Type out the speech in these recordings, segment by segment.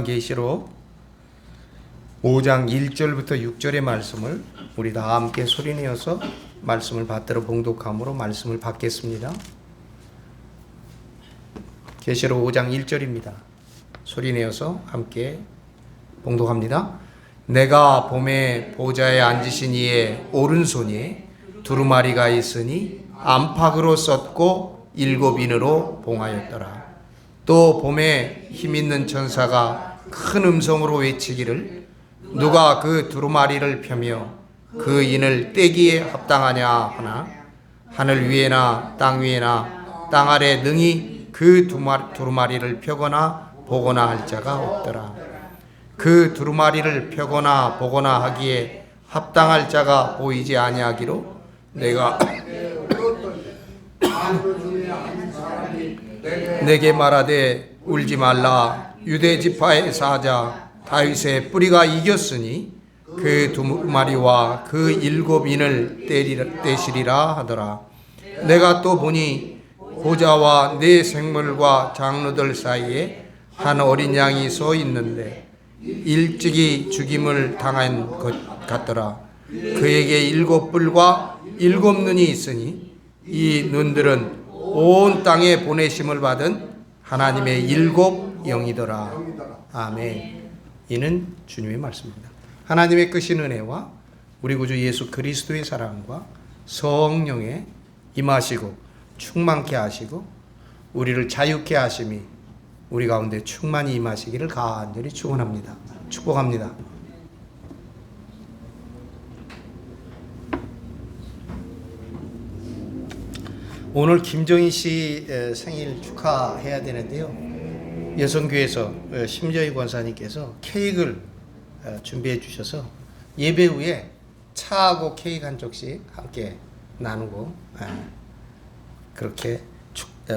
계시록 5장 1절부터 6절의 말씀을 우리 다 함께 소리내어서 말씀을 받들어 봉독함으로 말씀을 받겠습니다. 계시록 5장 1절입니다. 소리내어서 함께 봉독합니다. 내가 봄에 보좌에 앉으신 이의 오른손에 두루마리가 있으니 안팎으로 썼고 7인으로 봉하였더라. 또 봄에 힘있는 천사가 큰 음성으로 외치기를 누가 그 두루마리를 펴며 그 인을 떼기에 합당하냐 하나 하늘 위에나 땅 위에나 땅 아래 능히 그 두루마리를 펴거나 보거나 할 자가 없더라. 그 두루마리를 펴거나 보거나 하기에 합당할 자가 보이지 아니하기로 내가 내게 말하되 울지 말라. 유대 지파의 사자 다윗의 뿌리가 이겼으니 그 두루마리와 그 7인을 떼시리라 하더라. 내가 또 보니 보좌와 네 생물과 장로들 사이에 한 어린 양이 서 있는데 일찍이 죽임을 당한 것 같더라. 그에게 7뿔과 7눈이 있으니 이 눈들은 온 땅에 보내심을 받은 하나님의 7 영이더라. 아멘. 이는 주님의 말씀입니다. 하나님의 크신 은혜와 우리 구주 예수 그리스도의 사랑과 성령의 임하시고 충만케 하시고 우리를 자유케 하심이 우리 가운데 충만히 임하시기를 간절히 축원합니다. 축복합니다. 오늘 김정희 씨 생일 축하해야 되는데요. 여성교회에서 심정희 권사님께서 케이크를 준비해 주셔서 예배 후에 차하고 케이크 한 쪽씩 함께 나누고 그렇게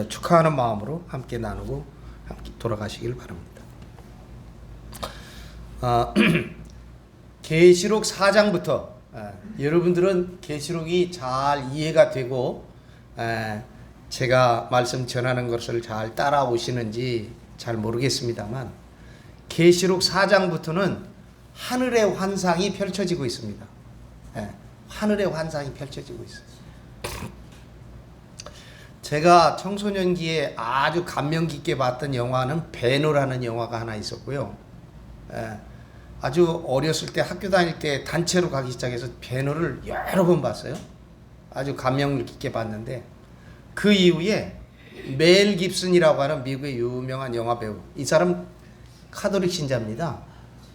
축하하는 마음으로 함께 나누고 함께 돌아가시길 바랍니다. 계시록 4장부터 여러분들은 계시록이 잘 이해가 되고 제가 말씀 전하는 것을 잘 따라오시는지 잘 모르겠습니다만 계시록 4장부터는 하늘의 환상이 펼쳐지고 있습니다. 하늘의 환상이 펼쳐지고 있어요. 제가 청소년기에 아주 감명 깊게 봤던 영화는 배너라는 영화가 하나 있었고요. 아주 어렸을 때 학교 다닐 때 단체로 가기 시작해서 배너를 여러 번 봤어요. 아주 감명을 깊게 봤는데 그 이후에 멜 깁슨이라고 하는 미국의 유명한 영화 배우, 이 사람 카톨릭 신자입니다.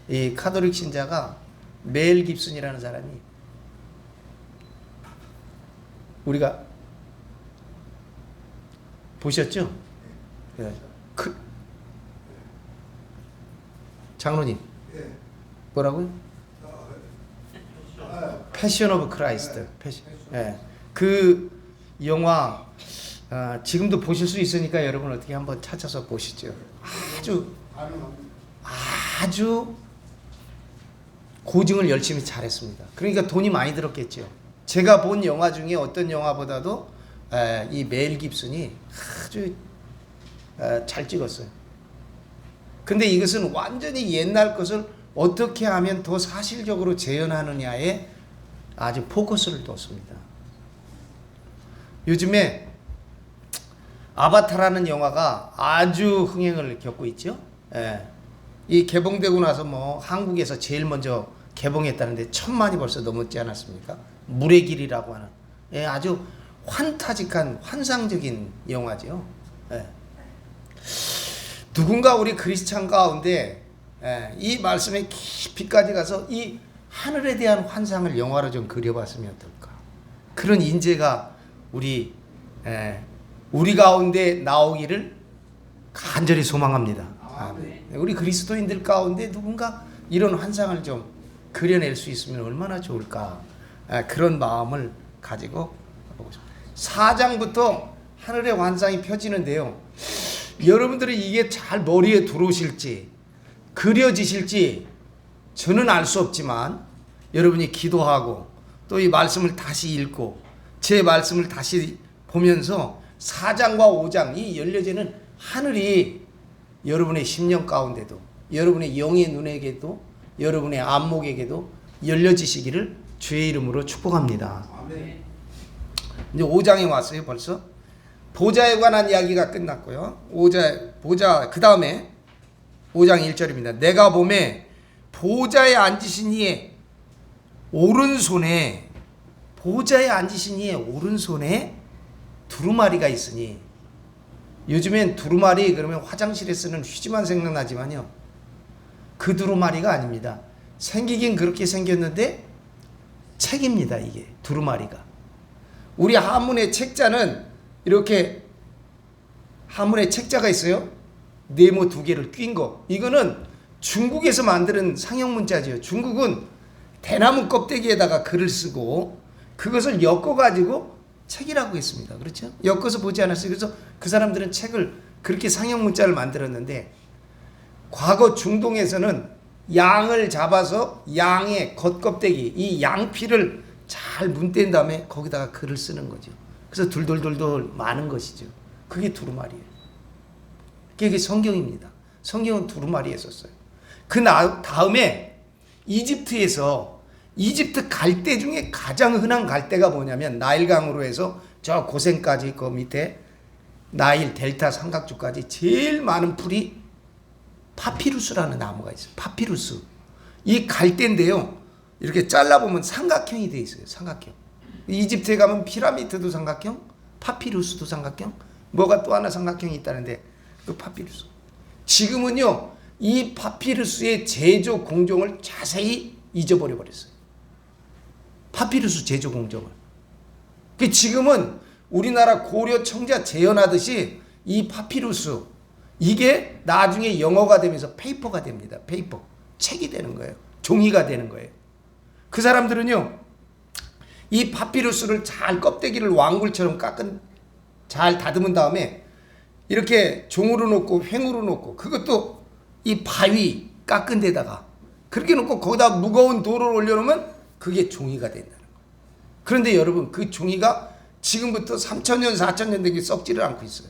이 카톨릭 신자가 멜 깁슨이라는 사람이 우리가 보셨죠? 장로님 뭐라고요? 패션 오브 크라이스트. 그 영화 지금도 보실 수 있으니까 여러분 어떻게 한번 찾아서 보시죠. 아주 고증을 열심히 잘했습니다. 그러니까 돈이 많이 들었겠죠. 제가 본 영화 중에 어떤 영화보다도 이 멜 깁슨이 아주 잘 찍었어요. 근데 이것은 완전히 옛날 것을 어떻게 하면 더 사실적으로 재현하느냐에 아주 포커스를 뒀습니다. 요즘에 아바타라는 영화가 아주 흥행을 겪고 있죠. 이 개봉되고 나서 뭐 한국에서 제일 먼저 개봉했다는데 1000만이 벌써 넘었지 않았습니까? 물의 길이라고 하는 아주 환타직한 환상적인 영화죠. 누군가 우리 크리스찬 가운데 이 말씀에 깊이까지 가서 이 하늘에 대한 환상을 영화로 좀 그려봤으면 어떨까? 그런 인재가 우리 가운데 나오기를 간절히 소망합니다. 우리 그리스도인들 가운데 누군가 이런 환상을 좀 그려낼 수 있으면 얼마나 좋을까? 그런 마음을 가지고 보고 싶습니다. 4장부터 하늘의 환상이 펴지는데요. 여러분들이 이게 잘 머리에 들어오실지 그려지실지 저는 알 수 없지만 여러분이 기도하고 또 이 말씀을 다시 읽고 제 말씀을 다시 보면서 4장과 5장이 열려지는 하늘이 여러분의 심령 가운데도 여러분의 영의 눈에게도 여러분의 안목에게도 열려지시기를 주의 이름으로 축복합니다. 이제 5장에 왔어요. 벌써 보좌에 관한 이야기가 끝났고요. 보좌 그 다음에 5장 1절입니다. 내가 보매 보좌에 앉으신 이의 오른손에 보좌에 앉으신 이의 오른손에 두루마리가 있으니, 요즘엔 두루마리 그러면 화장실에 쓰는 휴지만 생각나지만요, 그 두루마리가 아닙니다. 생기긴 그렇게 생겼는데 책입니다. 이게 두루마리가. 우리 한문의 책자는 이렇게 한문에 책자가 있어요. 네모 2개를 낀 거. 이거는 중국에서 만드는 상형 문자지요. 중국은 대나무 껍데기에다가 글을 쓰고 그것을 엮어가지고 책이라고 했습니다. 그렇죠? 엮어서 보지 않았어요. 그래서 그 사람들은 책을 그렇게 상형 문자를 만들었는데, 과거 중동에서는 양을 잡아서 양의 겉껍데기, 이 양피를 잘 문댄 다음에 거기다가 글을 쓰는 거죠. 그래서 돌돌돌돌 많은 것이죠. 그게 두루마리예요. 그게 성경입니다. 성경은 두루마리에 썼어요. 그 다음에 이집트에서, 이집트 갈대 중에 가장 흔한 갈대가 뭐냐면 나일강으로 해서 저 고센까지 그 밑에 나일 델타 삼각주까지 제일 많은 풀이 파피루스라는 나무가 있어요. 파피루스. 이 갈대인데요, 이렇게 잘라보면 삼각형이 되어 있어요. 삼각형. 이집트에 가면 피라미드도 삼각형, 파피루스도 삼각형, 뭐가 또 하나 삼각형이 있다는데 그 파피루스. 지금은요 이 파피루스의 제조 공정을 자세히 잊어버려 버렸어요. 파피루스 제조 공정을. 지금은 우리나라 고려 청자 재현하듯이 이 파피루스, 이게 나중에 영어가 되면서 페이퍼가 됩니다. 페이퍼. 책이 되는 거예요. 종이가 되는 거예요. 그 사람들은요 이 파피루스를 잘 껍데기를 왕굴처럼 잘 다듬은 다음에 이렇게 종으로 놓고 횡으로 놓고, 그것도 이 바위 깎은 데다가 그렇게 놓고 거기다 무거운 돌을 올려놓으면 그게 종이가 된다는 거예요. 그런데 여러분, 그 종이가 지금부터 3,000년 4,000년 되게 썩지를 않고 있어요.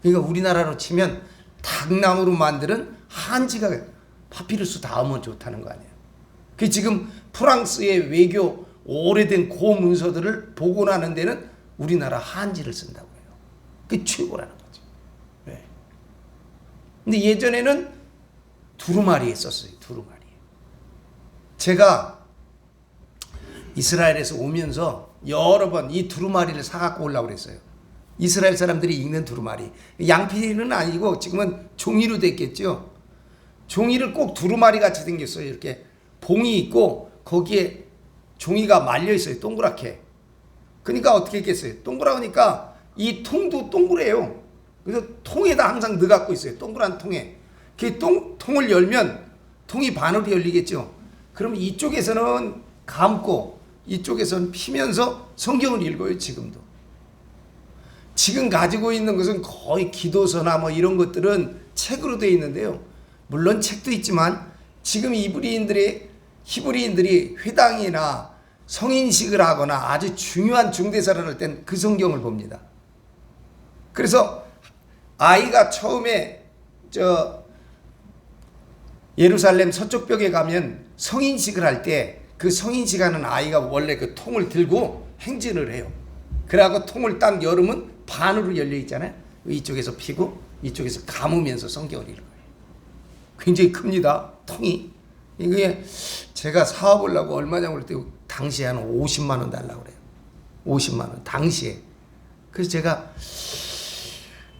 그러니까 우리나라로 치면 닭나무로 만드는 한지가 파피루스 다음은 좋다는 거 아니에요. 그 지금 프랑스의 외교 오래된 고문서들을 복원하는 데는 우리나라 한지를 쓴다고 해요. 그게 최고라는 거죠. 네. 근데 예전에는 두루마리에 썼어요. 두루마리. 제가 이스라엘에서 오면서 여러 번 이 두루마리를 사갖고 오려고 그랬어요. 이스라엘 사람들이 읽는 두루마리. 양피는 아니고 지금은 종이로 됐겠죠. 종이를 꼭 두루마리 같이 생겼어요. 이렇게 봉이 있고 거기에 종이가 말려 있어요. 동그랗게. 그러니까 어떻게 했겠어요? 동그라우니까 이 통도 동그래요. 그래서 통에다 항상 넣어갖고 있어요. 동그란 통에. 그 통을 열면 통이 반으로 열리겠죠. 그럼 이쪽에서는 감고 이쪽에서는 피면서 성경을 읽어요. 지금도. 지금 가지고 있는 것은 거의 기도서나 뭐 이런 것들은 책으로 되어 있는데요. 물론 책도 있지만 지금 히브리인들이 회당이나 성인식을 하거나 아주 중요한 중대사를 할 땐 그 성경을 봅니다. 그래서 아이가 처음에 예루살렘 서쪽 벽에 가면 성인식을 할 때 그 성인식 하는 아이가 원래 그 통을 들고 행진을 해요. 그래갖고 통을 딱 열으면 반으로 열려 있잖아요. 이쪽에서 피고 이쪽에서 감으면서 성경을 읽어요. 굉장히 큽니다. 통이. 이게 제가 사와보려고 얼마냐고 그럴 때 당시에 한 50만 원 달라고 그래요. 50만 원 당시에. 그래서 제가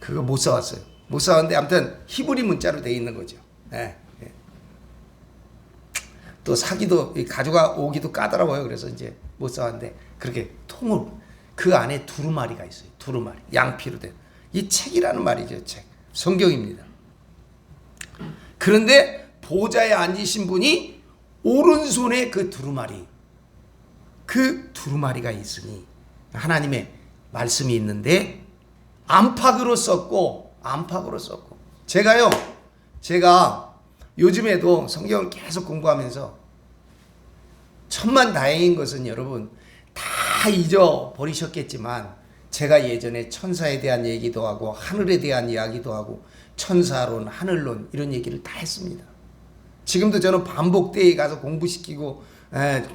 그거 못 사왔어요. 못 사왔는데 아무튼 히브리 문자로 돼 있는 거죠. 예. 예. 또 사기도 가져오기도 까다로워요. 그래서 이제 못 사왔는데 그렇게 통으로 그 안에 두루마리가 있어요. 두루마리. 양피로 된. 이 책이라는 말이죠. 책. 성경입니다. 그런데 보좌에 앉으신 분이 오른손에 그 두루마리가 있으니 하나님의 말씀이 있는데 안팎으로 썼고 제가 요즘에도 성경을 계속 공부하면서 천만다행인 것은 여러분 다 잊어버리셨겠지만 제가 예전에 천사에 대한 얘기도 하고 하늘에 대한 이야기도 하고 천사론, 하늘론 이런 얘기를 다 했습니다. 지금도 저는 반복대에 가서 공부시키고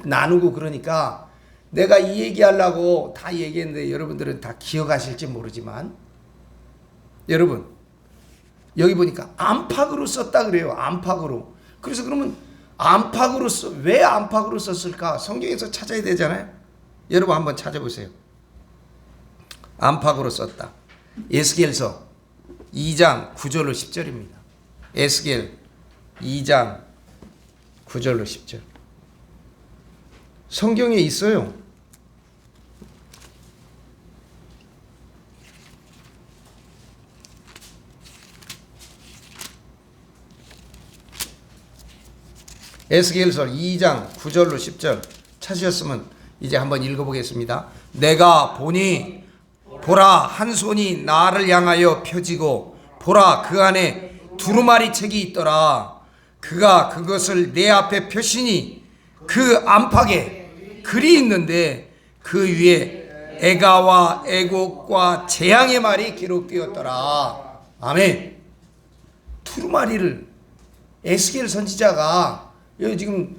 나누고 그러니까 내가 이 얘기하려고 다 얘기했는데 여러분들은 다 기억하실지 모르지만 여러분 여기 보니까 안팎으로 썼다 그래요. 안팎으로. 그래서 그러면 안팎으로 왜 안팎으로 썼을까? 성경에서 찾아야 되잖아요. 여러분 한번 찾아보세요. 안팎으로 썼다. 에스겔서 2장 9절로 10절입니다. 에스겔 2장 9절로 10절. 성경에 있어요. 에스겔서 2장 9절로 10절 찾으셨으면 이제 한번 읽어보겠습니다. 내가 보니 보라 한 손이 나를 향하여 펴지고 보라 그 안에 두루마리 책이 있더라. 그가 그것을 내 앞에 펴시니 그 안팎에 글이 있는데 그 위에 애가와 애곡과 재앙의 말이 기록되었더라. 아멘. 두루마리를 에스겔 선지자가 여기 지금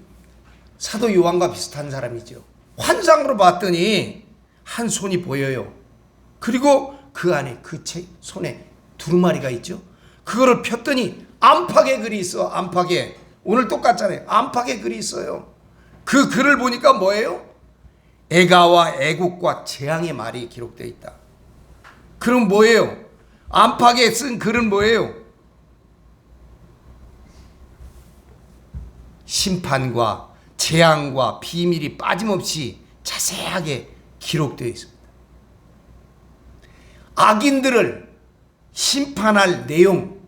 사도 요한과 비슷한 사람이죠. 환상으로 봤더니 한 손이 보여요. 그리고 그 안에 그 손에 두루마리가 있죠. 그거를 폈더니 안팎에 글이 있어. 안팎에. 오늘 똑같잖아요. 안팎에 글이 있어요. 그 글을 보니까 뭐예요? 애가와 애국과 재앙의 말이 기록되어 있다. 그럼 뭐예요? 안팎에 쓴 글은 뭐예요? 심판과 재앙과 비밀이 빠짐없이 자세하게 기록되어 있습니다. 악인들을 심판할 내용,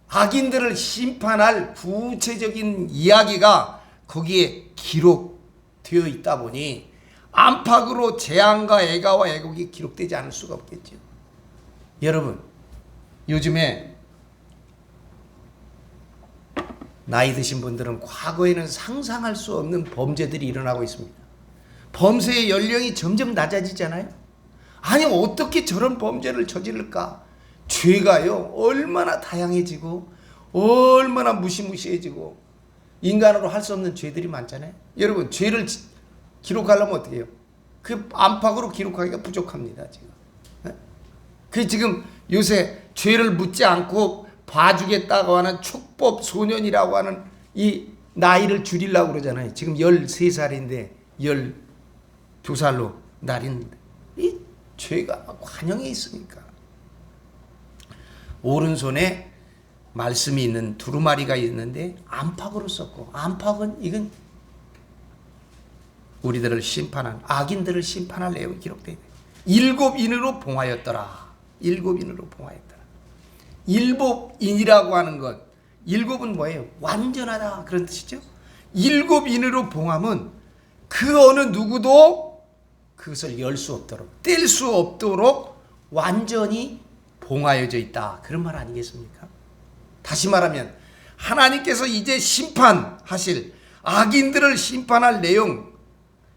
악인들을 심판할 구체적인 이야기가 거기에 기록되어 있다 보니 안팎으로 재앙과 애가와 애곡이 기록되지 않을 수가 없겠죠. 여러분, 요즘에 나이 드신 분들은 과거에는 상상할 수 없는 범죄들이 일어나고 있습니다. 범죄의 연령이 점점 낮아지잖아요. 아니 어떻게 저런 범죄를 저지를까? 죄가요 얼마나 다양해지고 얼마나 무시무시해지고 인간으로 할 수 없는 죄들이 많잖아요. 여러분 죄를 기록하려면 어떻게 해요? 그 안팎으로 기록하기가 부족합니다. 지금. 그 지금 요새 죄를 묻지 않고 봐주겠다고 하는 축법 소년이라고 하는 이 나이를 줄이려고 그러잖아요. 지금 13살인데 12살로 날인데 이 죄가 관영에 있으니까. 오른손에 말씀이 있는 두루마리가 있는데 안팎으로 썼고, 안팎은 이건 우리들을 심판한, 악인들을 심판할 내용이 기록되어 있다. 7인으로 봉하였더라. 7인으로 봉하였더라. 7인이라고 하는 것, 7은 뭐예요? 완전하다 그런 뜻이죠. 7인으로 봉하면 그 어느 누구도 그것을 열 수 없도록, 뗄 수 없도록 완전히 봉하여져 있다. 그런 말 아니겠습니까? 다시 말하면 하나님께서 이제 심판하실, 악인들을 심판할 내용,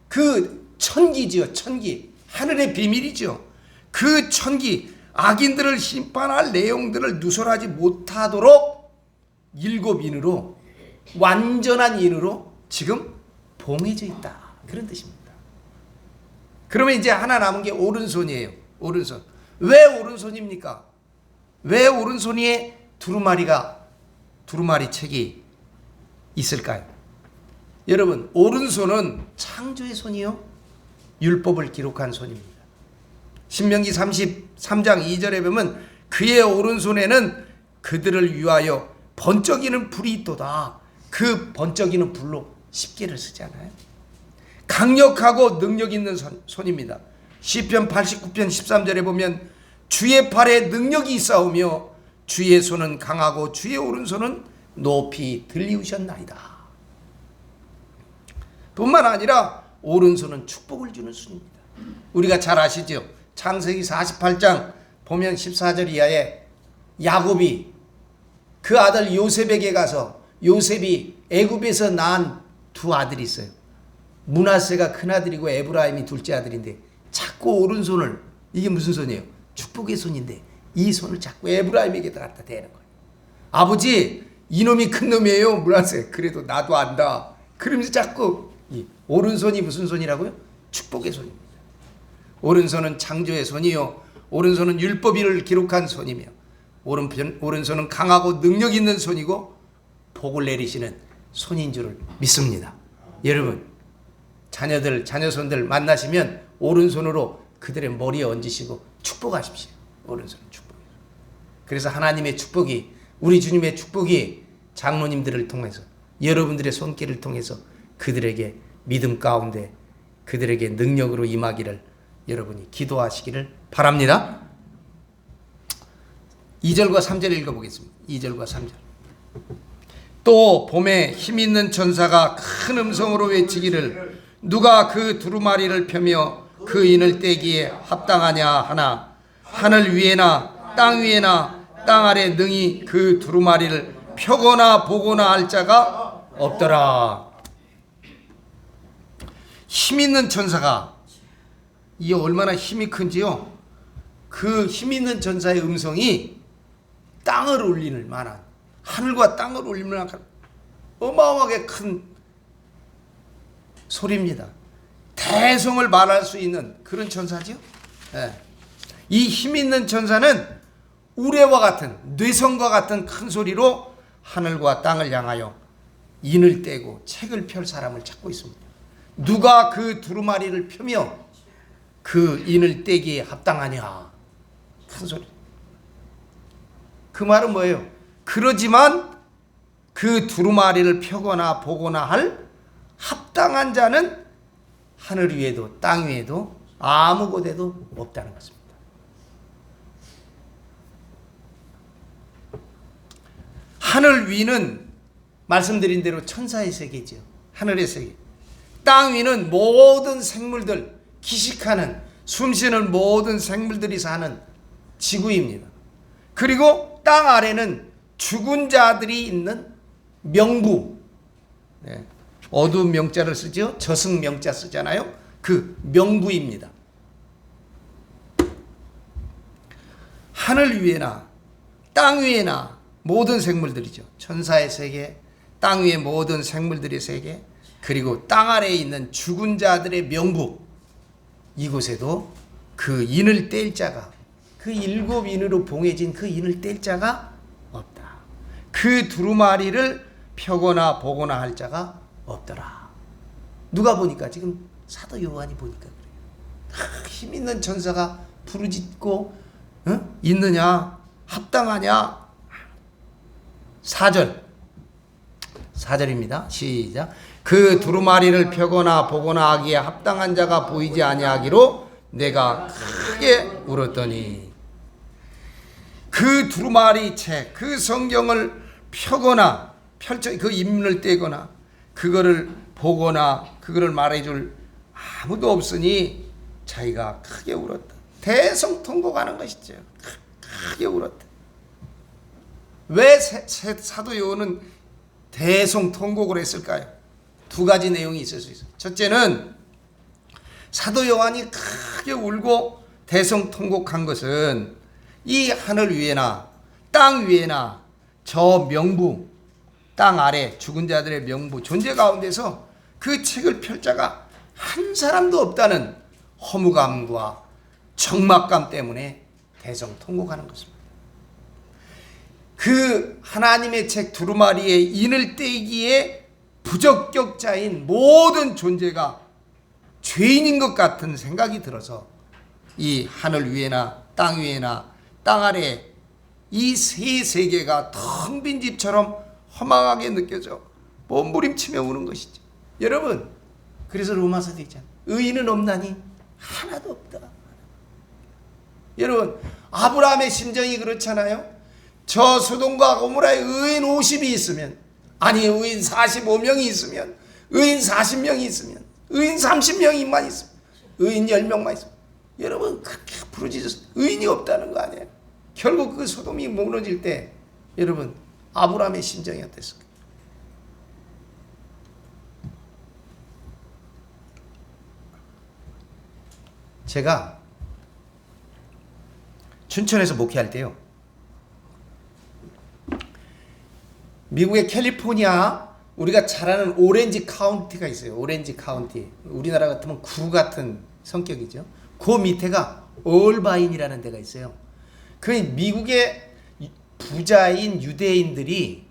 그 천기죠. 천기, 하늘의 비밀이죠. 그 천기, 악인들을 심판할 내용들을 누설하지 못하도록 7인으로, 완전한 인으로 지금 봉해져 있다. 그런 뜻입니다. 그러면 이제 하나 남은 게 오른손이에요. 오른손. 왜 오른손입니까? 왜 오른손에 두루마리 책이 있을까요? 여러분, 오른손은 창조의 손이요, 율법을 기록한 손입니다. 신명기 33장 2절에 보면 그의 오른손에는 그들을 위하여 번쩍이는 불이 있도다. 그 번쩍이는 불로 십계를 쓰잖아요. 강력하고 능력 있는 손입니다. 시편 89편 13절에 보면 주의 팔에 능력이 있사오며 주의 손은 강하고 주의 오른손은 높이 들리우셨나이다. 뿐만 아니라 오른손은 축복을 주는 손입니다. 우리가 잘 아시죠? 창세기 48장 보면 14절 이하에 야곱이 그 아들 요셉에게 가서, 요셉이 애굽에서 낳은 두 아들이 있어요. 므낫세가 큰 아들이고 에브라임이 둘째 아들인데 자꾸 오른손을, 이게 무슨 손이에요? 축복의 손인데 이 손을 자꾸 에브라임에게 갖다 대는 거예요. 아버지 이놈이 큰 놈이에요. 물란색. 그래도 나도 안다. 그러면서 자꾸 이 오른손이 무슨 손이라고요? 축복의 손입니다. 오른손은 창조의 손이요 오른손은 율법을 기록한 손이며 오른손은 강하고 능력 있는 손이고 복을 내리시는 손인 줄을 믿습니다. 여러분 자녀들 자녀손들 만나시면 오른손으로 그들의 머리에 얹으시고 축복하십시오. 오른손은 축복. 그래서 하나님의 축복이 우리 주님의 축복이 장로님들을 통해서 여러분들의 손길을 통해서 그들에게 믿음 가운데 그들에게 능력으로 임하기를 여러분이 기도하시기를 바랍니다. 2절과 3절 읽어보겠습니다. 2절과 3절. 또 봄에 힘있는 천사가 큰 음성으로 외치기를 누가 그 두루마리를 펴며 그 인을 떼기에 합당하냐 하나 하늘 위에나 땅 위에나 땅 아래 능히 그 두루마리를 펴거나 보거나 할 자가 없더라. 힘있는 천사가 이 얼마나 힘이 큰지요. 그 힘있는 천사의 음성이 땅을 울리는 만한 하늘과 땅을 울리는 만한 어마어마하게 큰 소리입니다. 대성을 말할 수 있는 그런 천사죠. 네. 이 힘있는 천사는 우레와 같은 뇌성과 같은 큰 소리로 하늘과 땅을 향하여 인을 떼고 책을 펼 사람을 찾고 있습니다. 누가 그 두루마리를 펴며 그 인을 떼기에 합당하냐. 큰 소리. 그 말은 뭐예요? 그러지만 그 두루마리를 펴거나 보거나 할 합당한 자는 하늘 위에도 땅 위에도 아무 곳에도 없다는 것입니다. 하늘 위는 말씀드린 대로 천사의 세계죠. 하늘의 세계. 땅 위는 모든 생물들, 기식하는 숨쉬는 모든 생물들이 사는 지구입니다. 그리고 땅 아래는 죽은 자들이 있는 명부. 네. 어두운 명자를 쓰죠. 저승 명자 쓰잖아요. 그 명부입니다. 하늘 위에나 땅 위에나 모든 생물들이죠. 천사의 세계, 땅 위의 모든 생물들의 세계, 그리고 땅 아래에 있는 죽은 자들의 명부. 이곳에도 그 인을 뗄 자가, 그 일곱 인으로 봉해진 그 인을 뗄 자가 없다. 그 두루마리를 펴거나 보거나 할 자가 없더라. 누가 보니까 지금 사도 요한이 보니까 그래요. 힘 있는 천사가 부르짖고 있느냐, 합당하냐. 4절입니다. 시작. 그 두루마리를 펴거나 보거나 하기에 합당한 자가 보이지 아니하기로 내가 크게 울었더니. 그 두루마리 책, 그 성경을 펴거나 펼쳐 그 인문을 떼거나 그거를 보거나 그거를 말해줄 아무도 없으니 자기가 크게 울었다. 대성통곡하는 것이죠. 크게 울었다. 왜 사도 요한은 대성통곡을 했을까요? 두 가지 내용이 있을 수 있어요. 첫째는 사도 요한이 크게 울고 대성통곡한 것은 이 하늘 위에나 땅 위에나 저 명부, 땅 아래 죽은 자들의 명부 존재 가운데서 그 책을 펼 자가 한 사람도 없다는 허무감과 적막감 때문에 대성통곡하는 것입니다. 그 하나님의 책 두루마리에 인을 떼기에 부적격자인 모든 존재가 죄인인 것 같은 생각이 들어서 이 하늘 위에나 땅 위에나 땅 아래 이 세 세계가 텅 빈 집처럼 허망하게 느껴져 몸부림치며 우는 것이죠. 여러분, 그래서 로마서도 있잖아요. 의인은 없나니 하나도 없다. 여러분, 아브라함의 심정이 그렇잖아요. 저 소돔과 고모라에 의인 50이 있으면, 아니 의인 45명이 있으면, 의인 40명이 있으면, 의인 30명이만 있으면, 의인 10명만 있으면, 여러분 그렇게 부르짖어서 의인이 없다는 거 아니에요. 결국 그 소돔이 무너질 때 여러분 아브라함의 심정이 어땠을까요? 제가 춘천에서 목회할 때요, 미국의 캘리포니아, 우리가 잘 아는 오렌지 카운티가 있어요. 오렌지 카운티. 우리나라 같으면 구 같은 성격이죠. 그 밑에가 얼바인이라는 데가 있어요. 그 미국의 부자인 유대인들이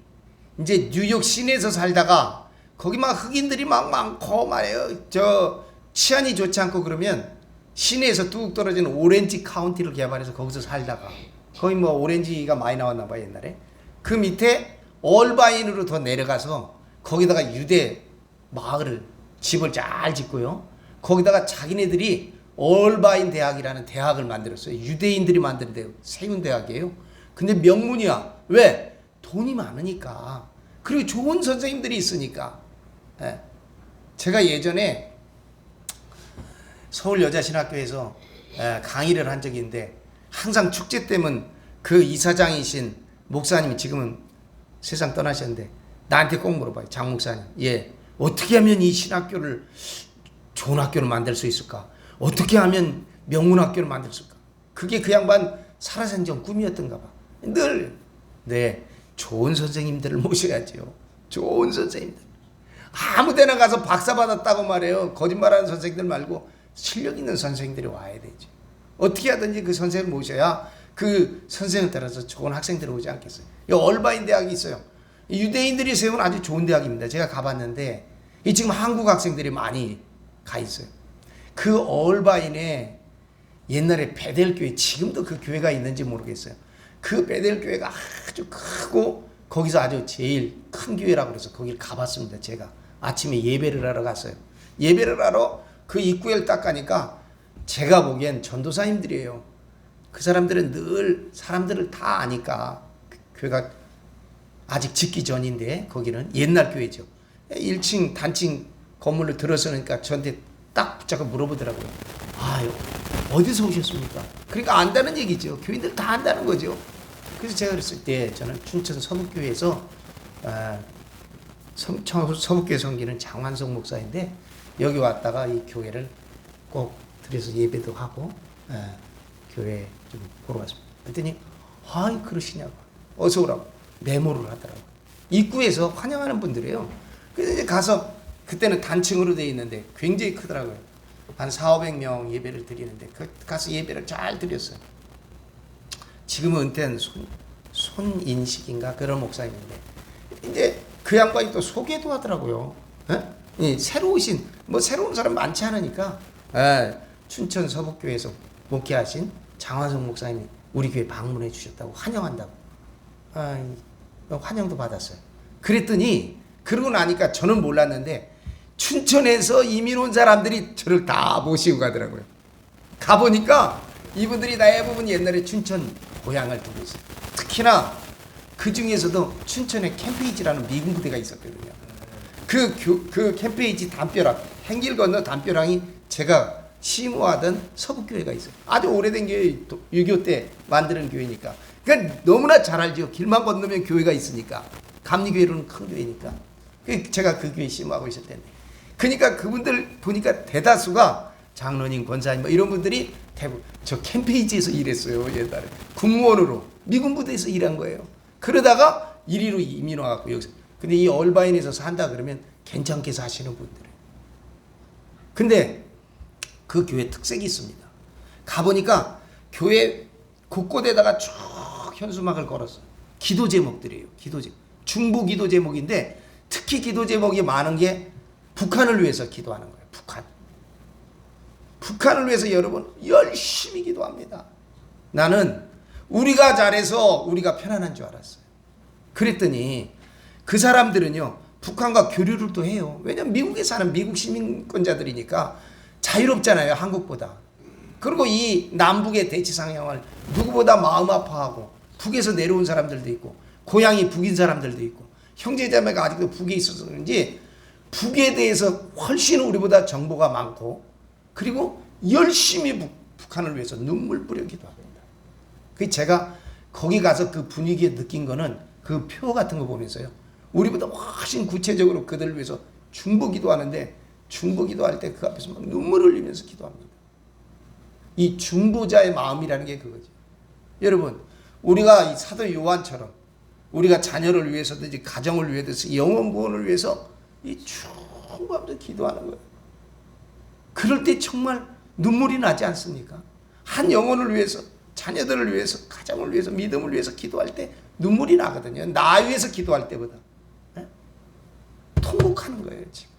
이제 뉴욕 시내에서 살다가 거기 막 흑인들이 막 많고 말이에요. 저 치안이 좋지 않고 그러면 시내에서 뚝 떨어지는 오렌지 카운티를 개발해서 거기서 살다가 거기 뭐 오렌지가 많이 나왔나 봐요 옛날에. 그 밑에 얼바인으로 더 내려가서 거기다가 유대 마을을 집을 잘 짓고요. 거기다가 자기네들이 얼바인 대학이라는 대학을 만들었어요. 유대인들이 만든 대학, 세운 대학이에요. 근데 명문이야. 왜? 돈이 많으니까. 그리고 좋은 선생님들이 있으니까. 예. 제가 예전에 서울여자신학교에서 강의를 한 적이 있는데 항상 축제 때면 그 이사장이신 목사님이 지금은 세상 떠나셨는데 나한테 꼭 물어봐요. 장 목사님, 예, 어떻게 하면 이 신학교를 좋은 학교를 만들 수 있을까? 어떻게 하면 명문학교를 만들 수 있을까? 그게 그 양반 살아산 전 꿈이었던가 봐. 늘, 네, 좋은 선생님들을 모셔야죠. 좋은 선생님들. 아무 데나 가서 박사 받았다고 말해요. 거짓말하는 선생님들 말고 실력 있는 선생님들이 와야 되죠. 어떻게 하든지 그 선생을 모셔야 그 선생을 따라서 좋은 학생들이 오지 않겠어요. 이 얼바인 대학이 있어요. 유대인들이 세운 아주 좋은 대학입니다. 제가 가봤는데 이 지금 한국 학생들이 많이 가 있어요. 그 얼바인에 옛날에 베델교회, 지금도 그 교회가 있는지 모르겠어요. 그 베델교회가 아주 크고 거기서 아주 제일 큰 교회라고 그래서 거길 가봤습니다. 제가 아침에 예배를 하러 갔어요. 예배를 하러 그 입구를 딱 가니까 제가 보기엔 전도사님들이에요. 그 사람들은 늘 사람들을 다 아니까 교회가 아직 짓기 전인데 거기는 옛날 교회죠. 1층 단층 건물로 들어서니까 저한테 딱 붙잡고 물어보더라고요. 아, 어디서 오셨습니까? 그러니까 안다는 얘기죠. 교인들 다 안다는 거죠. 그래서 제가 그랬을 때 저는 춘천 서북교회에서 서북교회 섬기는 장완성 목사인데 여기 왔다가 이 교회를 꼭 들여서 예배도 하고 교회 좀 보러 왔습니다. 그랬더니 아이 그러시냐고 어서 오라고 메모를 하더라고요. 입구에서 환영하는 분들이에요. 그래서 이제 가서 그때는 단층으로 되어 있는데 굉장히 크더라고요. 한 400~500명 예배를 드리는데 가서 예배를 잘 드렸어요. 지금은 은퇴한 손인식인가 그런 목사님인데 이제 그 양반이 또 소개도 하더라고요. 새로 오신 새로운 사람 많지 않으니까 춘천 서북교회에서 목회하신 장화성 목사님이 우리 교회 방문해 주셨다고 환영한다고 환영도 받았어요. 그랬더니 그러고 나니까 저는 몰랐는데 춘천에서 이민 온 사람들이 저를 다 모시고 가더라고요. 가보니까 이분들이 대부분 옛날에 춘천 고향을 두고 있어요. 특히나 그 중에서도 춘천에 캠페이지라는 미군 부대가 있었거든요. 그 캠페이지 담벼락, 행길 건너 담벼락이 제가 시무하던 서북교회가 있어요. 아주 오래된 교회, 6.25 때 만드는 교회니까. 그러니까 너무나 잘 알죠. 길만 건너면 교회가 있으니까. 감리교회로는 큰 교회니까. 제가 그 교회 시무하고 있을 텐데. 그러니까 그분들 보니까 대다수가 장로님, 권사님 이런 분들이 대부분 저 캠페이지에서 일했어요. 옛날에. 군무원으로 미군 부대에서 일한 거예요. 그러다가 이리로 이민 와갖고 여기서. 근데 이 얼바인에서 산다 그러면 괜찮게 사시는 분들이에요. 근데 그 교회 특색이 있습니다. 가보니까 교회 곳곳에다가 쭉 현수막을 걸었어요. 기도 제목들이에요. 기도 제목. 중보 기도 제목인데 특히 기도 제목이 많은 게 북한을 위해서 기도하는 거예요. 북한을 위해서 여러분 열심히 기도합니다. 나는 우리가 잘해서 우리가 편안한 줄 알았어요. 그랬더니 그 사람들은요 북한과 교류를 또 해요. 왜냐면 미국에 사는 미국 시민권자들이니까 자유롭잖아요. 한국보다. 그리고 이 남북의 대치 상황을 누구보다 마음 아파하고 북에서 내려온 사람들도 있고 고향이 북인 사람들도 있고 형제자매가 아직도 북에 있어서 그런지 북에 대해서 훨씬 우리보다 정보가 많고 그리고 열심히 북한을 위해서 눈물 뿌려 기도합니다. 그 제가 거기 가서 그 분위기에 느낀 거는 그 표 같은 거 보면서요. 우리보다 훨씬 구체적으로 그들을 위해서 중보 기도하는데 중보 기도할 때 그 앞에서 막 눈물 흘리면서 기도합니다. 이 중보자의 마음이라는 게 그거죠. 여러분 우리가 이 사도 요한처럼 우리가 자녀를 위해서든지 가정을 위해서 영혼 구원을 위해서 이 충분히 기도하는 거예요. 그럴 때 정말 눈물이 나지 않습니까? 한 영혼을 위해서, 자녀들을 위해서, 가정을 위해서, 믿음을 위해서 기도할 때 눈물이 나거든요. 나 위해서 기도할 때보다. 네? 통곡하는 거예요, 지금.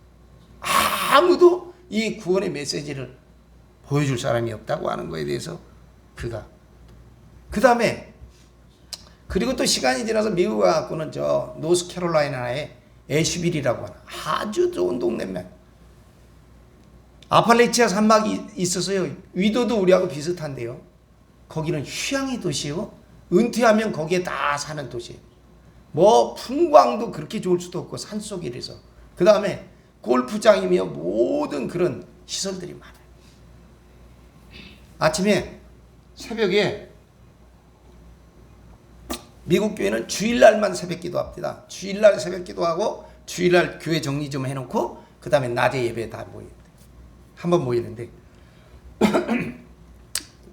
아무도 이 구원의 메시지를 보여줄 사람이 없다고 하는 거에 대해서 그가. 그 다음에 그리고 또 시간이 지나서 미국 와갖고는 저 노스캐롤라이나의 애쉬빌이라고 하는 아주 좋은 동네입니다. 아팔레치아 산막이 있어서요. 위도도 우리하고 비슷한데요. 거기는 휴양의 도시요. 은퇴하면 거기에 다 사는 도시예요. 뭐 풍광도 그렇게 좋을 수도 없고 산속이라서. 그 다음에 골프장이며 모든 그런 시설들이 많아요. 아침에 새벽에 미국 교회는 주일날만 새벽 기도합니다. 주일날 새벽 기도하고 주일날 교회 정리 좀 해놓고 그 다음에 낮에 예배 다 모이는데 한번 모이는데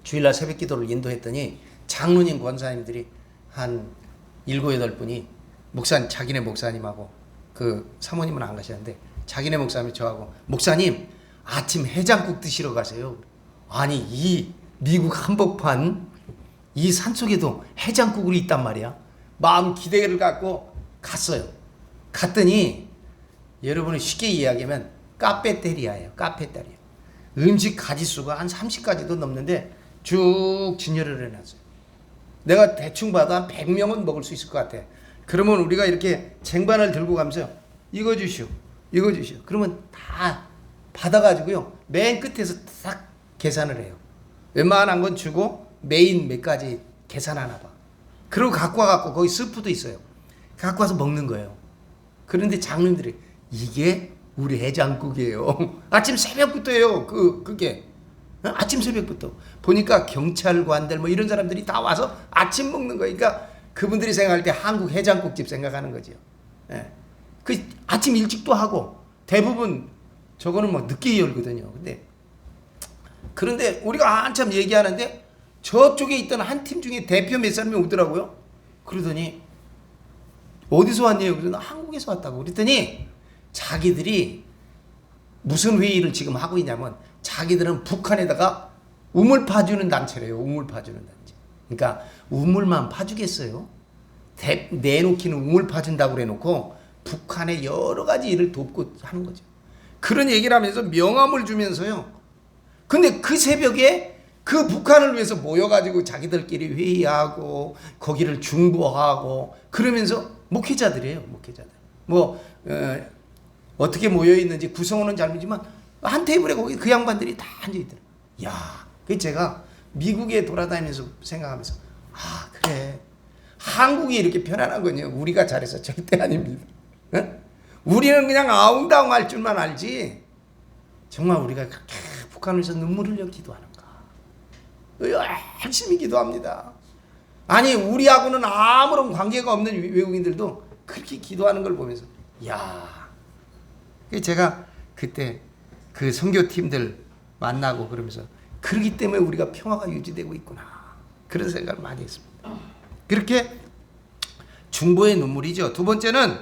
주일날 새벽 기도를 인도했더니 장로님 권사님들이 한 7, 8분이 자기네 목사님하고 그 사모님은 안 가시는데 자기네 목사님이 저하고 목사님 아침 해장국 드시러 가세요. 아니 이 미국 한복판 이 산속에도 해장국이 있단 말이야. 마음 기대를 갖고 갔어요. 갔더니 여러분이 쉽게 이야기하면 카페테리아예요. 카페테리아. 음식 가지수가 한 30가지도 넘는데 쭉 진열을 해놨어요. 내가 대충 봐도 한 100명은 먹을 수 있을 것 같아. 그러면 우리가 이렇게 쟁반을 들고 가면서 이거 주시오. 이거 주시오. 그러면 다 받아가지고요. 맨 끝에서 딱 계산을 해요. 웬만한 건 주고 메인 몇 가지 계산하나 봐. 그리고 갖고 와갖고 거기 스프도 있어요. 갖고 와서 먹는 거예요. 그런데 장로님들이 이게 우리 해장국이에요. 아침 새벽부터예요. 그게 아침 새벽부터 보니까 경찰관들 뭐 이런 사람들이 다 와서 아침 먹는 거예요. 그러니까 그분들이 생각할 때 한국 해장국집 생각하는 거죠. 예. 그 아침 일찍도 하고 대부분 저거는 뭐 늦게 열거든요. 그런데 우리가 한참 얘기하는데 저쪽에 있던 한 팀 중에 대표 몇 사람이 오더라고요. 그러더니 어디서 왔냐고. 그래서 한국에서 왔다고. 그랬더니 자기들이 무슨 회의를 지금 하고 있냐면 자기들은 북한에다가 우물 파주는 단체래요. 우물 파주는 단체. 그러니까 우물만 파주겠어요. 내놓기는 우물 파준다고 그래놓고 북한의 여러 가지 일을 돕고 하는 거죠. 그런 얘기를 하면서 명함을 주면서요. 근데 그 새벽에 그 북한을 위해서 모여가지고 자기들끼리 회의하고 거기를 중보하고 그러면서 목회자들이에요. 목회자들. 어떻게 모여있는지 구성원은 잘 모르지만 한 테이블에 거기 그 양반들이 다 앉아있더라고요. 야, 그 제가 미국에 돌아다니면서 생각하면서 그래. 한국이 이렇게 편안한 건요. 우리가 잘해서 절대 아닙니다. 어? 우리는 그냥 아웅다웅 할 줄만 알지. 정말 우리가 그렇게 북한을 위해서 눈물을 흘려 기도하는가. 열심히 기도합니다. 아니 우리하고는 아무런 관계가 없는 외국인들도 그렇게 기도하는 걸 보면서 제가 그때 그 선교팀들 만나고 그러면서 그러기 때문에 우리가 평화가 유지되고 있구나. 그런 생각을 많이 했습니다. 그렇게 중보의 눈물이죠. 두 번째는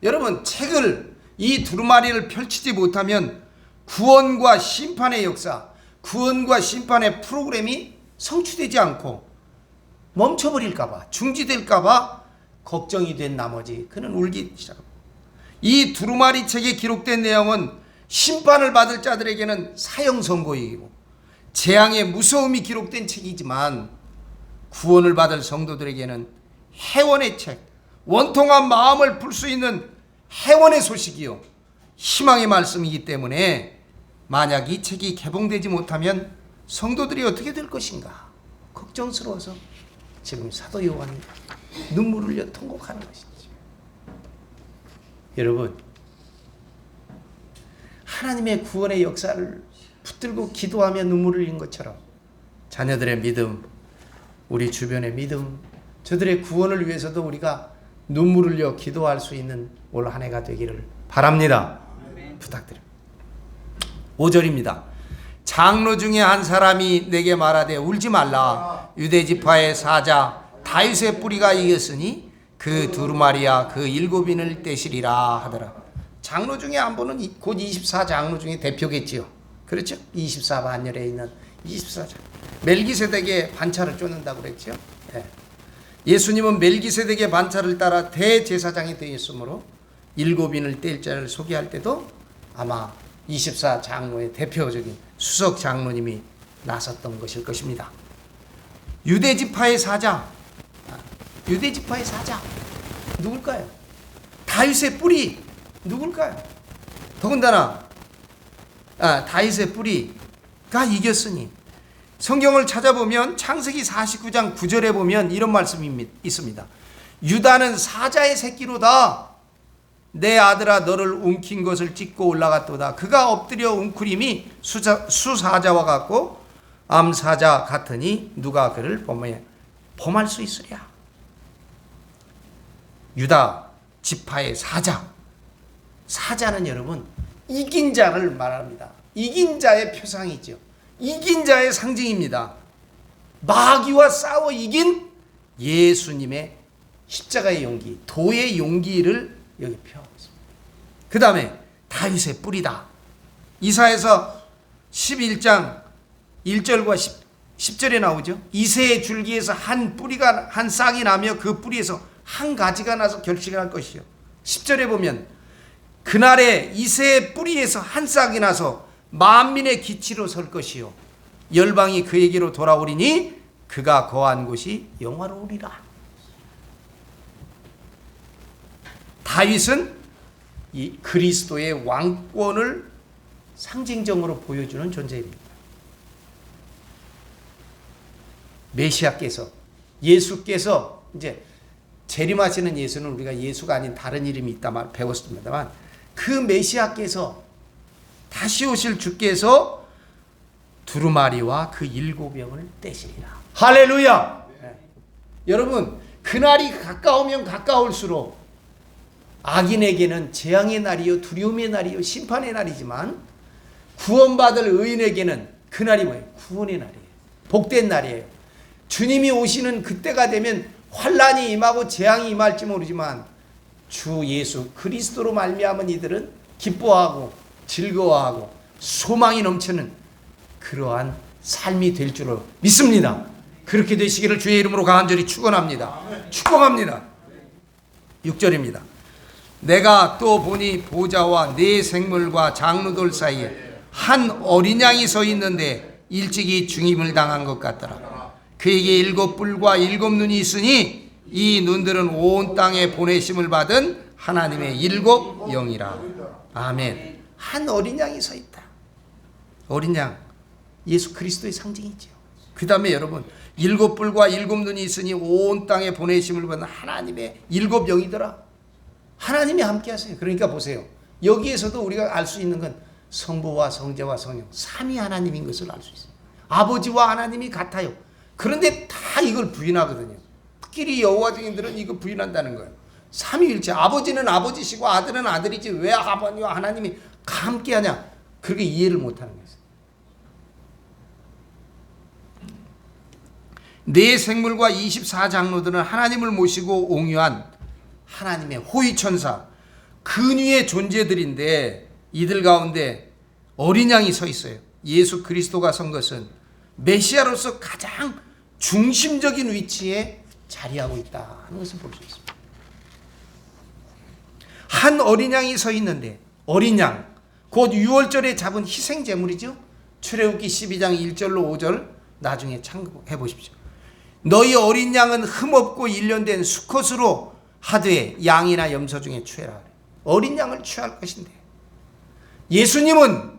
여러분 책을 이 두루마리를 펼치지 못하면 구원과 심판의 역사, 구원과 심판의 프로그램이 성취되지 않고 멈춰버릴까봐, 중지될까봐 걱정이 된 나머지 그는 울기 시작합니다. 이 두루마리 책에 기록된 내용은 심판을 받을 자들에게는 사형 선고이고 재앙의 무서움이 기록된 책이지만 구원을 받을 성도들에게는 해원의 책, 원통한 마음을 풀 수 있는 해원의 소식이요 희망의 말씀이기 때문에 만약 이 책이 개봉되지 못하면 성도들이 어떻게 될 것인가 걱정스러워서 지금 사도 요한이 눈물을 흘려 통곡하는 것이죠. 여러분, 하나님의 구원의 역사를 붙들고 기도하며 눈물을 흘린 것처럼 자녀들의 믿음, 우리 주변의 믿음, 저들의 구원을 위해서도 우리가 눈물을 흘려 기도할 수 있는 올 한 해가 되기를 바랍니다. 부탁드립니다. 5절입니다. 장로 중에 한 사람이 내게 말하되 울지 말라. 유대 지파의 사자 다윗의 뿌리가 이겼으니 그 두루마리와 그 일곱인을 떼시리라 하더라. 장로 중에 한 분은 곧 24장로 중에 대표겠지요. 그렇죠? 24반열에 있는 24장. 멜기세덱의 반차를 쫓는다고 그랬죠. 예. 예수님은 멜기세덱의 반차를 따라 대제사장이 되었으므로 일곱인을 뗄 자를 소개할 때도 아마 24장로의 대표적인 수석 장로님이 나섰던 것일 것입니다. 유대지파의 사자, 유대지파의 사자 누굴까요? 다윗의 뿌리 누굴까요? 더군다나 다윗의 뿌리가 이겼으니 성경을 찾아보면 창세기 49장 9절에 보면 이런 말씀이 있습니다. 유다는 사자의 새끼로다. 내 아들아 너를 움킨 것을 찢고 올라갔도다. 그가 엎드려 웅크림이 수사자와 같고 암사자 같으니 누가 그를 범할 수 있으랴. 유다 지파의 사자. 사자는 여러분 이긴 자를 말합니다. 이긴 자의 표상이죠. 이긴 자의 상징입니다. 마귀와 싸워 이긴 예수님의 십자가의 용기, 도의 용기를 여기 표하고 있습니다. 그 다음에 다윗의 뿌리다. 이사야서 11장 1절과 10절에 나오죠. 이새의 줄기에서 한 뿌리가 한 싹이 나며 그 뿌리에서 한 가지가 나서 결실할 것이요. 10절에 보면 그날에 이새의 뿌리에서 한 싹이 나서 만민의 기치로 설 것이요 열방이 그에게로 돌아오리니 그가 거한 곳이 영화로우리라. 다윗은 이 그리스도의 왕권을 상징적으로 보여주는 존재입니다. 메시아께서 예수께서 이제 재림하시는 예수는 우리가 예수가 아닌 다른 이름이 있다 배웠습니다만 그 메시아께서 다시 오실 주께서 두루마리와 그 일곱 영을 떼시리라. 할렐루야. 네. 여러분 그날이 가까우면 가까울수록 악인에게는 재앙의 날이요 두려움의 날이요 심판의 날이지만 구원받을 의인에게는 그날이 뭐예요? 구원의 날이에요. 복된 날이에요. 주님이 오시는 그때가 되면 환난이 임하고 재앙이 임할지 모르지만 주 예수 그리스도로 말미암은 이들은 기뻐하고 즐거워하고 소망이 넘치는 그러한 삶이 될 줄로 믿습니다. 그렇게 되시기를 주의 이름으로 간절히 축원합니다. 축복합니다. 6절입니다. 내가 또 보니 보좌와 네 생물과 장로들 사이에 한 어린 양이 서 있는데 일찍이 중임을 당한 것 같더라. 그에게 일곱 뿔과 일곱 눈이 있으니 이 눈들은 온 땅에 보내심을 받은 하나님의 일곱 영이라. 아멘. 한 어린 양이 서 있다. 어린 양 예수 그리스도의 상징이죠. 그 다음에 여러분 일곱 뿔과 일곱 눈이 있으니 온 땅에 보내심을 받은 하나님의 일곱 영이더라. 하나님이 함께 하세요. 그러니까 보세요. 여기에서도 우리가 알 수 있는 건 성부와 성자와 성령 삼위 하나님인 것을 알 수 있어요. 아버지와 하나님이 같아요. 그런데 다 이걸 부인하거든요. 특히 여호와 증인들은 이거 부인한다는 거예요. 삼위일체. 아버지는 아버지시고 아들은 아들이지 왜 아버지와 하나님이 함께하냐. 그렇게 이해를 못하는 거예요. 네 생물과 24장로들은 하나님을 모시고 옹유한 하나님의 호위천사 근위의 존재들인데 이들 가운데 어린 양이 서 있어요. 예수 그리스도가 선 것은 메시아로서 가장 중심적인 위치에 자리하고 있다 하는 것을 볼 수 있습니다. 한 어린 양이 서 있는데 어린 양 곧 유월절에 잡은 희생제물이죠. 출애굽기 12장 1절로 5절 나중에 참고해 보십시오. 너희 어린 양은 흠없고 일련된 수컷으로 하되 양이나 염소 중에 취하라. 어린 양을 취할 것인데 예수님은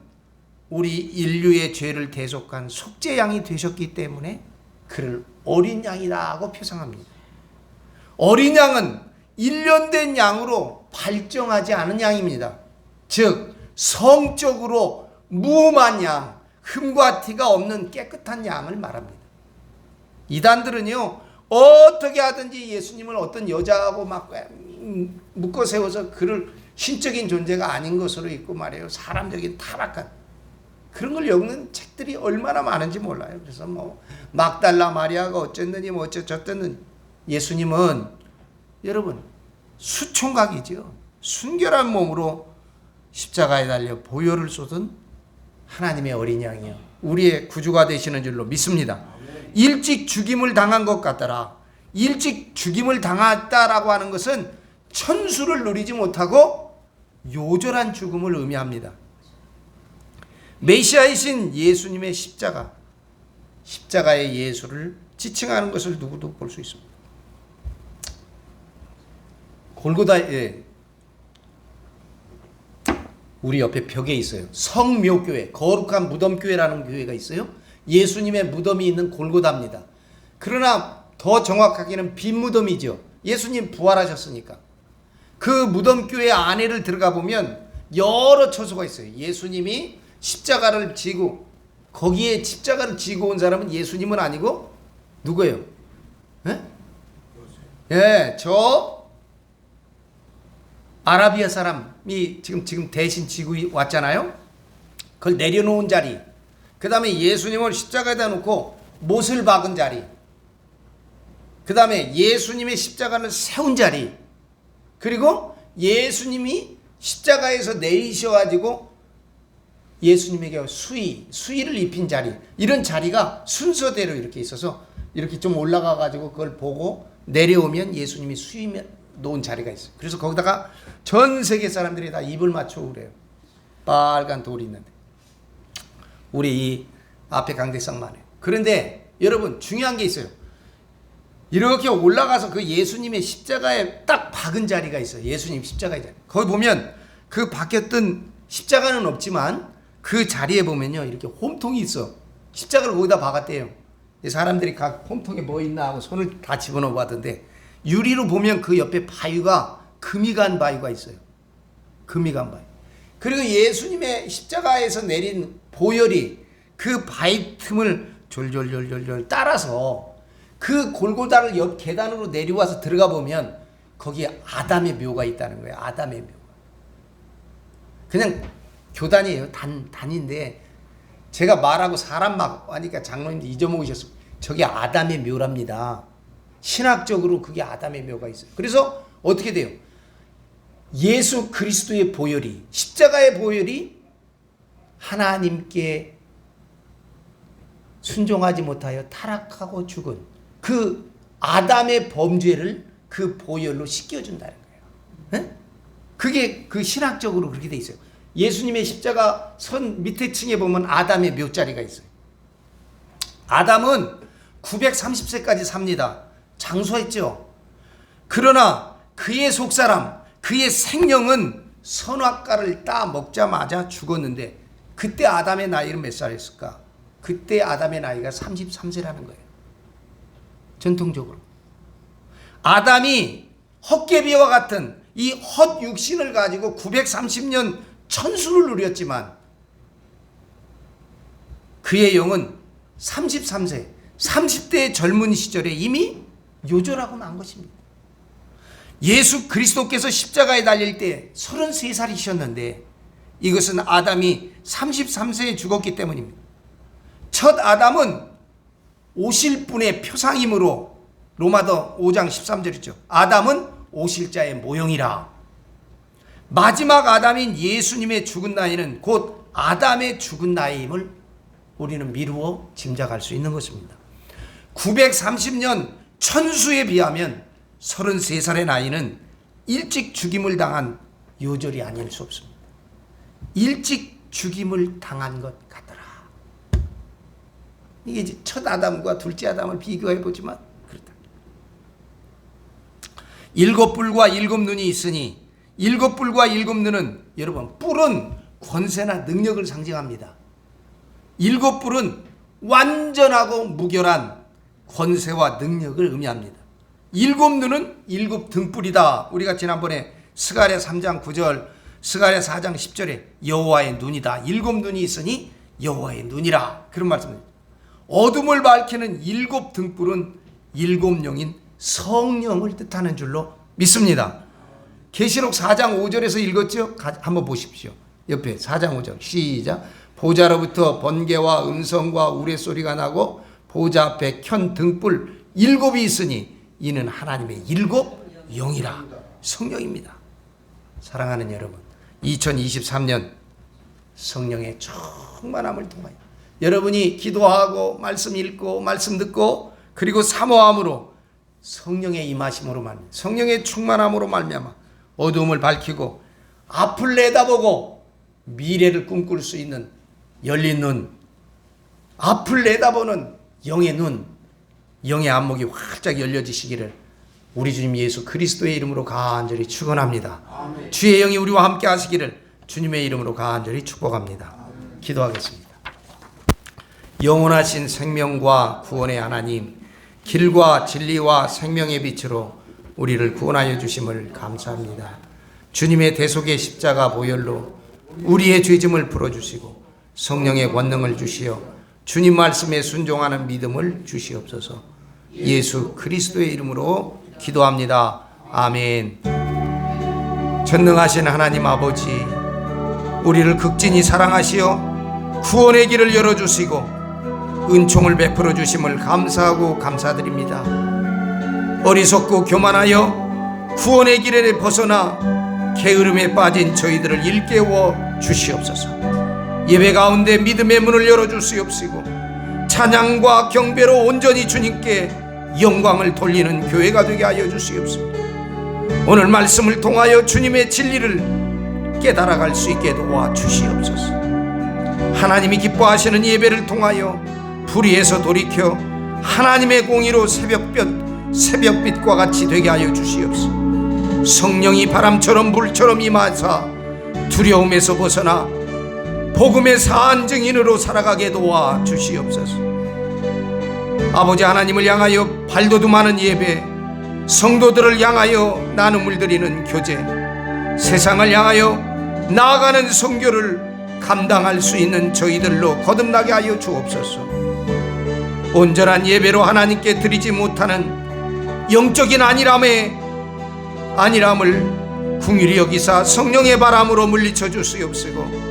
우리 인류의 죄를 대속한 속죄양이 되셨기 때문에 그를 어린 양이라고 표상합니다. 어린 양은 일련된 양으로 발정하지 않은 양입니다. 즉 성적으로 무흠한 양, 흠과 티가 없는 깨끗한 양을 말합니다. 이단들은요 어떻게 하든지 예수님을 어떤 여자하고 막 묶어 세워서 그를 신적인 존재가 아닌 것으로 있고 말이에요. 사람적인 타락한 그런 걸 엮는 책들이 얼마나 많은지 몰라요. 그래서 뭐 막달라 마리아가 어쨌느니 뭐 어쩌저쩌는 예수님은 여러분 수총각이죠. 순결한 몸으로 십자가에 달려 보혈을 쏟은 하나님의 어린 양이요 우리의 구주가 되시는 줄로 믿습니다. 일찍 죽임을 당한 것 같더라. 일찍 죽임을 당했다라고 하는 것은 천수를 누리지 못하고 요절한 죽음을 의미합니다. 메시아이신 예수님의 십자가의 예수를 지칭하는 것을 누구도 볼 수 있습니다. 골고다에 우리 옆에 벽에 있어요. 성묘교회, 거룩한 무덤교회라는 교회가 있어요. 예수님의 무덤이 있는 골고다입니다. 그러나 더 정확하게는 빈 무덤이죠. 예수님 부활하셨으니까. 그 무덤교회 안에를 들어가 보면 여러 처소가 있어요. 예수님이 십자가를 지고 거기에 십자가를 지고 온 사람은 예수님은 아니고 누구예요? 예, 저 아라비아 사람이 지금 대신 지고 왔잖아요. 그걸 내려놓은 자리. 그 다음에 예수님을 십자가에다 놓고 못을 박은 자리. 그 다음에 예수님의 십자가를 세운 자리. 그리고 예수님이 십자가에서 내리셔가지고 예수님에게 수의를 입힌 자리. 이런 자리가 순서대로 이렇게 있어서 이렇게 좀 올라가가지고 그걸 보고 내려오면 예수님이 수의 놓은 자리가 있어요. 그래서 거기다가 전 세계 사람들이 다 입을 맞추고 그래요. 빨간 돌이 있는데 우리 이 앞에 강대상만 해요. 그런데 여러분 중요한 게 있어요. 이렇게 올라가서 그 예수님의 십자가에 딱 박은 자리가 있어요. 예수님 십자가의 자리. 거기 보면 그 박혔던 십자가는 없지만 그 자리에 보면요 이렇게 홈통이 있어. 십자가를 거기다 박았대요. 사람들이 각 홈통에 뭐 있나 하고 손을 다 집어넣어 봤던데 유리로 보면 그 옆에 바위가 금이 간 바위가 있어요. 금이 간 바위. 그리고 예수님의 십자가에서 내린 보혈이 그 바위 틈을 졸졸졸졸 따라서 그 골고다를 옆 계단으로 내려와서 들어가 보면 거기에 아담의 묘가 있다는 거예요. 아담의 묘. 그냥 교단이에요. 단인데 제가 말하고 사람 막 하니까 장로님들 잊어먹으셨어요. 저게 아담의 묘랍니다. 신학적으로 그게 아담의 묘가 있어요. 그래서 어떻게 돼요? 예수 그리스도의 보혈이 십자가의 보혈이 하나님께 순종하지 못하여 타락하고 죽은 그 아담의 범죄를 그 보혈로 씻겨준다는 거예요. 에? 그게 그 신학적으로 그렇게 돼 있어요. 예수님의 십자가 선 밑에 층에 보면 아담의 묘자리가 있어요. 아담은 930세까지 삽니다. 장수했죠. 그러나 그의 속사람, 그의 생명은 선악과를 따 먹자마자 죽었는데 그때 아담의 나이는 몇 살이었을까? 그때 아담의 나이가 33세라는 거예요. 전통적으로. 아담이 헛개비와 같은 이 헛육신을 가지고 930년 천수를 누렸지만 그의 영은 33세, 30대의 젊은 시절에 이미 요절하고 만 것입니다. 예수 그리스도께서 십자가에 달릴 때 33살이셨는데 이것은 아담이 33세에 죽었기 때문입니다. 첫 아담은 오실 분의 표상이므로 로마서 5장 13절이죠. 아담은 오실 자의 모형이라. 마지막 아담인 예수님의 죽은 나이는 곧 아담의 죽은 나이임을 우리는 미루어 짐작할 수 있는 것입니다. 930년 천수에 비하면 33살의 나이는 일찍 죽임을 당한 요절이 아닐 수 없습니다. 일찍 죽임을 당한 것 같더라. 이게 이제 첫 아담과 둘째 아담을 비교해 보지만 그렇다. 7뿔과 7눈이 있으니 7뿔과 7눈은 여러분 뿔은 권세나 능력을 상징합니다. 7뿔은 완전하고 무결한 권세와 능력을 의미합니다. 7눈은 7등뿔이다. 우리가 지난번에 스가랴 3장 9절, 스가랴 4장 10절에 여호와의 눈이다. 7눈이 있으니 여호와의 눈이라. 그런 말씀입니다. 어둠을 밝히는 7등불은 7영인 성령을 뜻하는 줄로 믿습니다. 계시록 4장 5절에서 읽었죠? 한번 보십시오. 옆에 4장 5절 시작. 보좌로부터 번개와 음성과 우레소리가 나고 보좌 앞에 켠 등불 7이 있으니 이는 하나님의 7 영이라 성령입니다. 사랑하는 여러분, 2023년 성령의 충만함을 통하여 여러분이 기도하고 말씀 읽고 말씀 듣고 그리고 사모함으로 성령의 임하심으로 말미암아 성령의 충만함으로 말미암아 어두움을 밝히고 앞을 내다보고 미래를 꿈꿀 수 있는 열린 눈, 앞을 내다보는 영의 눈, 영의 안목이 활짝 열려지시기를 우리 주님 예수 그리스도의 이름으로 간절히 축원합니다. 아멘. 주의 영이 우리와 함께 하시기를 주님의 이름으로 간절히 축복합니다. 아멘. 기도하겠습니다. 영원하신 생명과 구원의 하나님, 길과 진리와 생명의 빛으로 우리를 구원하여 주심을 감사합니다. 주님의 대속의 십자가 보혈로 우리의 죄짐을 풀어주시고 성령의 권능을 주시어 주님 말씀에 순종하는 믿음을 주시옵소서. 예수 그리스도의 이름으로 기도합니다. 아멘. 전능하신 하나님 아버지, 우리를 극진히 사랑하시어 구원의 길을 열어주시고 은총을 베풀어 주심을 감사하고 감사드립니다. 어리석고 교만하여 구원의 길에 벗어나 게으름에 빠진 저희들을 일깨워 주시옵소서. 예배 가운데 믿음의 문을 열어주시옵시고 찬양과 경배로 온전히 주님께 영광을 돌리는 교회가 되게 하여 주시옵소서. 오늘 말씀을 통하여 주님의 진리를 깨달아갈 수 있게 도와 주시옵소서. 하나님이 기뻐하시는 예배를 통하여 불의에서 돌이켜 하나님의 공의로 새벽빛과 같이 되게 하여 주시옵소서. 성령이 바람처럼 불처럼 임하사 두려움에서 벗어나 복음의 사한 증인으로 살아가게 도와 주시옵소서. 아버지 하나님을 향하여 발돋움하는 예배, 성도들을 향하여 나눔을 드리는 교제, 세상을 향하여 나아가는 선교를 감당할 수 있는 저희들로 거듭나게 하여 주옵소서. 온전한 예배로 하나님께 드리지 못하는 영적인 안일함을 긍휼히 여기사 성령의 바람으로 물리쳐 주시옵시고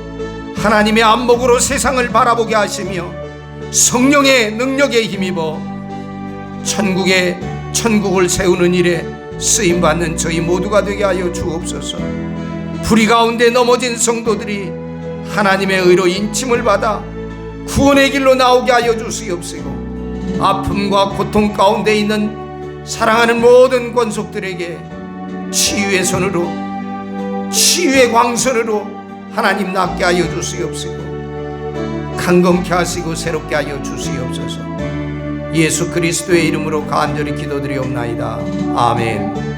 하나님의 안목으로 세상을 바라보게 하시며 성령의 능력에 힘입어 천국을 세우는 일에 쓰임받는 저희 모두가 되게 하여 주옵소서. 불의 가운데 넘어진 성도들이 하나님의 의로 인침을 받아 구원의 길로 나오게 하여 주시옵시고 아픔과 고통 가운데 있는 사랑하는 모든 권속들에게 치유의 손으로 치유의 광선으로 하나님 낫게 하여 주시옵시고 강건케 하시고 새롭게 하여 주시옵소서. 예수 그리스도의 이름으로 간절히 기도드리옵나이다. 아멘.